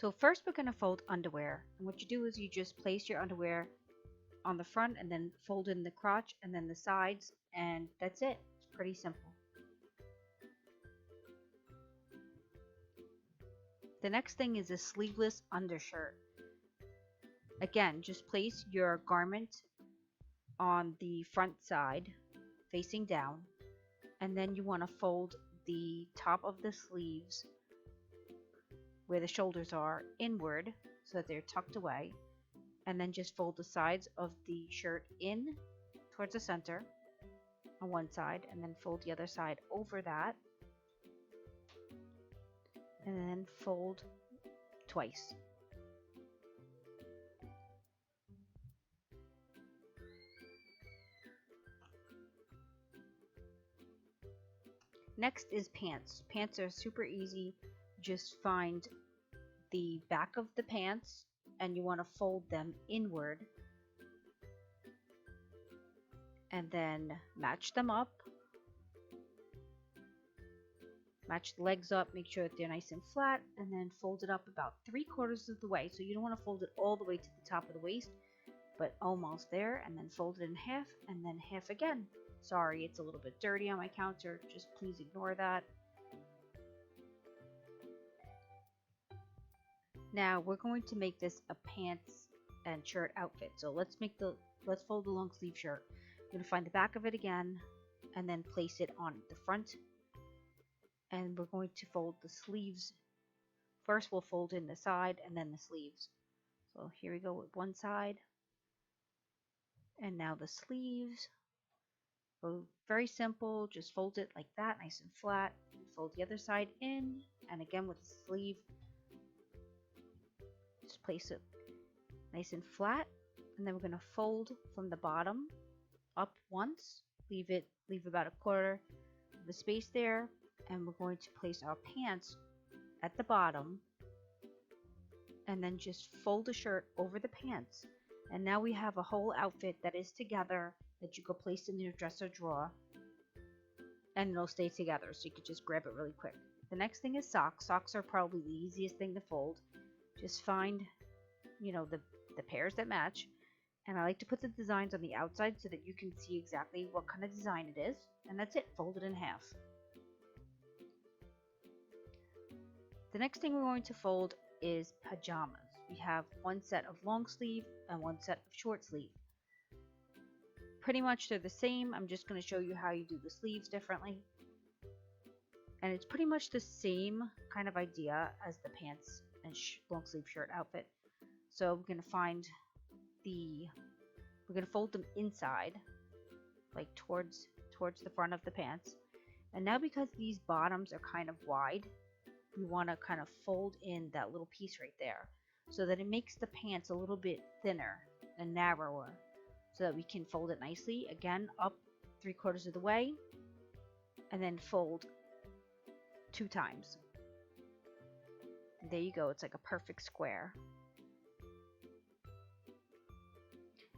So first we're going to fold underwear. And what you do is you just place your underwear on the front and then fold in the crotch and then the sides, and that's it. It's pretty simple. The next thing is a sleeveless undershirt. Again, just place your garment on the front side facing down, and then you want to fold the top of the sleeves where the shoulders are inward so that they're tucked away, and then just fold the sides of the shirt in towards the center on one side, and then fold the other side over that, and then fold twice. Next is pants. Pants are super easy. Just find the back of the pants and you want to fold them inward and then match them up. Match the legs up, make sure that they're nice and flat, and then fold it up about 3/4 of the way. So you don't want to fold it all the way to the top of the waist, but almost there, and then fold it in half and then half again. Sorry, it's a little bit dirty on my counter, just please ignore that. Now we're going to make this a pants and shirt outfit. So let's fold the long sleeve shirt. I'm going to find the back of it again and then place it on the front. And we're going to fold the sleeves. First we'll fold in the side and then the sleeves. So here we go with one side. And now the sleeves. So very simple, just fold it like that, nice and flat. Fold the other side in, and again with the sleeve, just place it nice and flat. And then we're going to fold from the bottom up once, leave about 1/4 of the space there, and we're going to place our pants at the bottom, and then just fold the shirt over the pants. And now we have a whole outfit that is together that you could place in your dresser drawer and it'll stay together, so you could just grab it really quick. The next thing is socks. Socks are probably the easiest thing to fold. Just find, the pairs that match, and I like to put the designs on the outside so that you can see exactly what kind of design it is, and that's it. Fold it in half. The next thing we're going to fold is pajamas. We have one set of long sleeve and one set of short sleeve. Pretty much they're the same. I'm just going to show you how you do the sleeves differently. And it's pretty much the same kind of idea as the pants and long sleeve shirt outfit. So we're going to fold them inside, like towards the front of the pants. And now because these bottoms are kind of wide, we want to kind of fold in that little piece right there so that it makes the pants a little bit thinner and narrower, so that we can fold it nicely. Again, up 3/4 of the way, and then fold 2 times. And there you go. It's like a perfect square.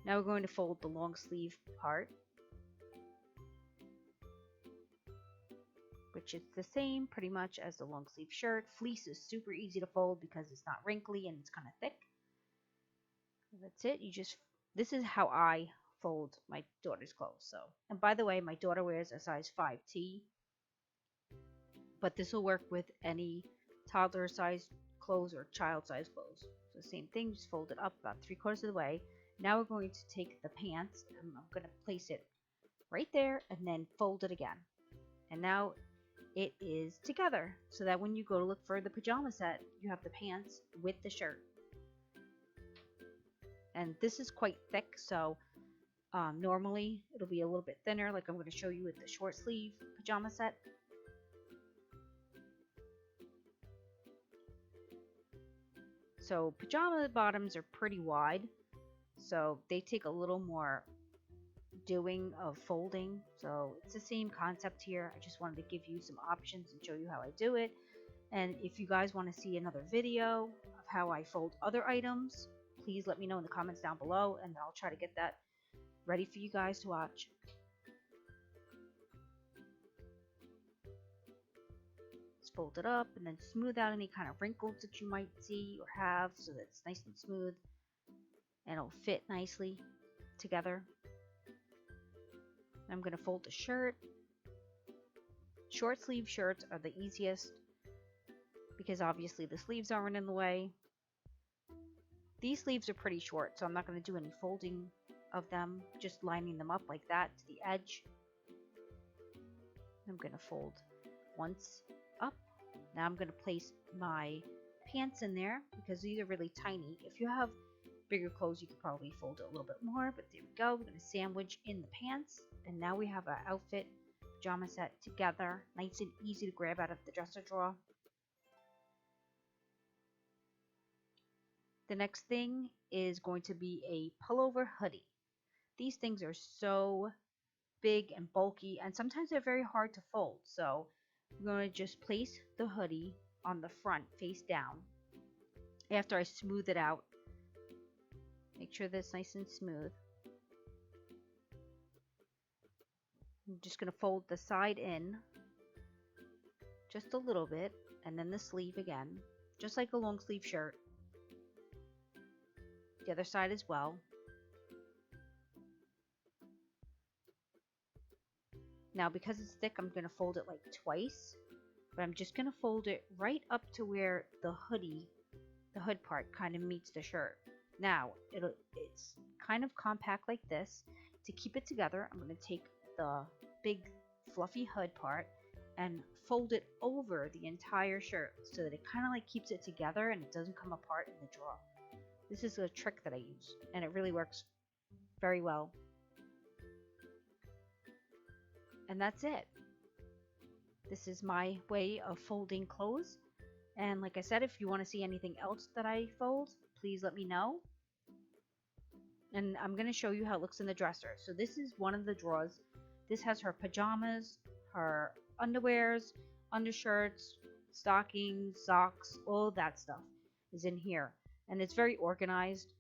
Now we're going to fold the long sleeve part, which is the same pretty much as the long sleeve shirt. Fleece is super easy to fold because it's not wrinkly and it's kind of thick. That's it. This is how I fold my daughter's clothes. So, and by the way, my daughter wears a size 5T, but this will work with any toddler size clothes or child size clothes. So same thing, just fold it up about 3/4 of the way. Now we're going to take the pants and I'm going to place it right there and then fold it again. And now it is together so that when you go to look for the pajama set, you have the pants with the shirt. And this is quite thick, so normally it'll be a little bit thinner, like I'm going to show you with the short sleeve pajama set. So pajama bottoms are pretty wide, so they take a little more doing of folding. So it's the same concept here. I just wanted to give you some options and show you how I do it. And if you guys want to see another video of how I fold other items, please let me know in the comments down below, and I'll try to get that ready for you guys to watch. It's Just fold it up and then smooth out any kind of wrinkles that you might see or have so that it's nice and smooth and it'll fit nicely together. I'm going to fold the shirt. Short sleeve shirts are the easiest because obviously the sleeves aren't in the way. These sleeves are pretty short, so I'm not going to do any folding of them, just lining them up like that to the edge. I'm going to fold once up. Now I'm going to place my pants in there because these are really tiny. If you have bigger clothes, you could probably fold it a little bit more, but there we go. We're going to sandwich in the pants, and now we have our outfit pajama set together, nice and easy to grab out of the dresser drawer. The next thing is going to be a pullover hoodie. These things are so big and bulky, and sometimes they're very hard to fold, so we're going to just place the hoodie on the front face down after I smooth it out. Make sure that's nice and smooth. I'm just going to fold the side in just a little bit, and then the sleeve again, just like a long sleeve shirt. The other side as well. Now because it's thick, I'm going to fold it like twice, but I'm just going to fold it right up to where the hood part kind of meets the shirt. Now it's kind of compact like this. To keep it together, I'm going to take the big fluffy hood part and fold it over the entire shirt so that it kind of like keeps it together and it doesn't come apart in the drawer. This is a trick that I use and it really works very well. And that's it. This is my way of folding clothes. And like I said, if you want to see anything else that I fold, please let me know. And I'm going to show you how it looks in the dresser. So this is one of the drawers. This has her pajamas, her underwears, undershirts, stockings, socks, all of that stuff is in here. And it's very organized.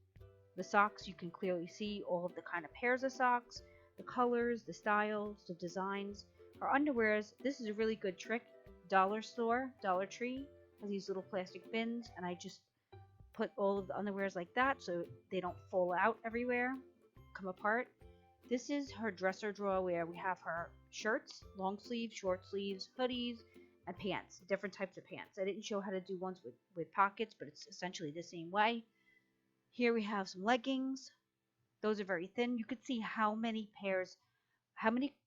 The socks, you can clearly see all of the kind of pairs of socks, the colors, the styles, the designs. Her underwears, this is a really good trick. Dollar store, Dollar Tree has these little plastic bins, and I just put all of the underwears like that so they don't fall out everywhere, come apart. This is her dresser drawer where we have her shirts, long sleeves, short sleeves, hoodies, and pants, different types of pants. I didn't show how to do ones with pockets, but it's essentially the same way. Here we have some leggings. Those are very thin. You could see how many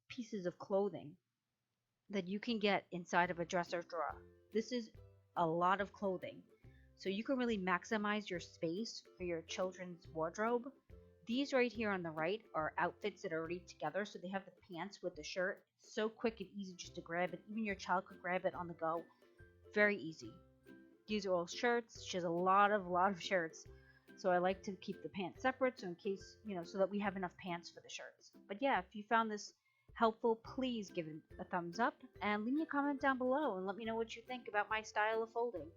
pieces of clothing that you can get inside of a dresser drawer. This is a lot of clothing. So you can really maximize your space for your children's wardrobe. These right here on the right are outfits that are already together. So they have the pants with the shirt. So quick and easy just to grab it. Even your child could grab it on the go. Very easy. These are all shirts. She has a lot of shirts. So I like to keep the pants separate so in case, so that we have enough pants for the shirts. But yeah, if you found this helpful, please give it a thumbs up and leave me a comment down below and let me know what you think about my style of folding.